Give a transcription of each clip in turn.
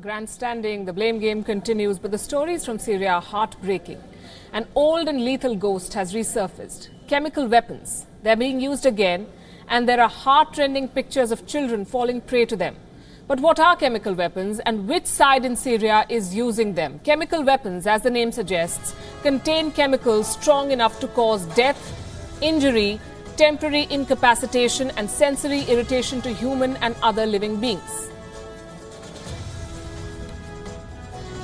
Grandstanding, the blame game continues, but the stories from Syria are heartbreaking. An old and lethal ghost has resurfaced. Chemical weapons, they're being used again, and there are heart-rending pictures of children falling prey to them. But what are chemical weapons and which side in Syria is using them? Chemical weapons, as the name suggests, contain chemicals strong enough to cause death, injury, temporary incapacitation and sensory irritation to human and other living beings.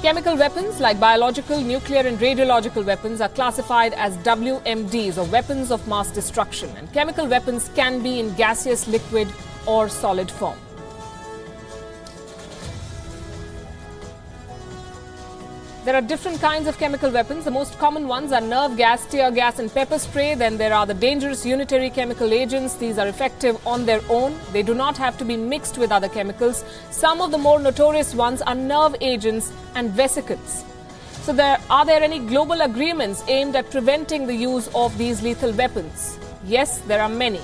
Chemical weapons like biological, nuclear and radiological weapons are classified as WMDs or weapons of mass destruction, and chemical weapons can be in gaseous, liquid or solid form. There are different kinds of chemical weapons. The most common ones are nerve gas, tear gas and pepper spray. Then there are the dangerous unitary chemical agents. These are effective on their own. They do not have to be mixed with other chemicals. Some of the more notorious ones are nerve agents and vesicants. So are there any global agreements aimed at preventing the use of these lethal weapons? Yes, there are many.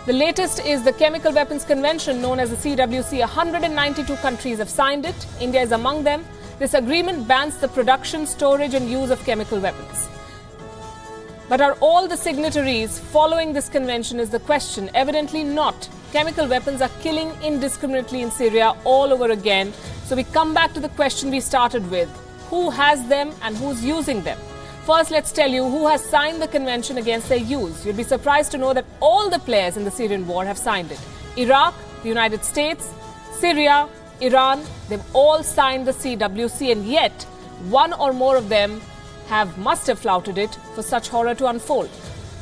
The latest is the Chemical Weapons Convention known as the CWC. 192 countries have signed it. India is among them. This agreement bans the production, storage and use of chemical weapons. But are all the signatories following this convention is the question. Evidently not. Chemical weapons are killing indiscriminately in Syria all over again. So we come back to the question we started with. Who has them and who's using them? First, let's tell you who has signed the convention against their use. You'll be surprised to know that all the players in the Syrian war have signed it. Iraq, the United States, Syria, Iran, they've all signed the CWC, and yet one or more of them must have flouted it for such horror to unfold.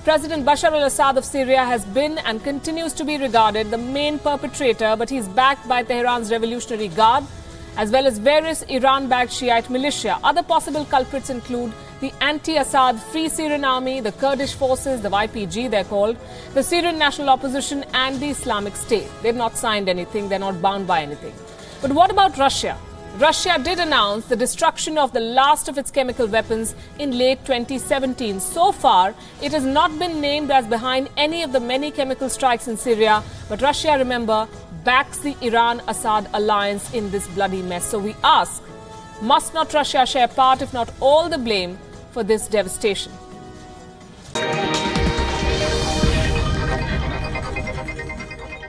President Bashar al-Assad of Syria has been and continues to be regarded the main perpetrator, but he's backed by Tehran's Revolutionary Guard, as well as various Iran-backed Shiite militia. Other possible culprits include the anti-Assad Free Syrian Army, the Kurdish forces, the YPG they're called, the Syrian National Opposition and the Islamic State. They've not signed anything, they're not bound by anything. But what about Russia? Russia did announce the destruction of the last of its chemical weapons in late 2017. So far, it has not been named as behind any of the many chemical strikes in Syria, but Russia, remember, backs the Iran-Assad alliance in this bloody mess. So we ask, must not Russia share part, if not all, the blame for this devastation?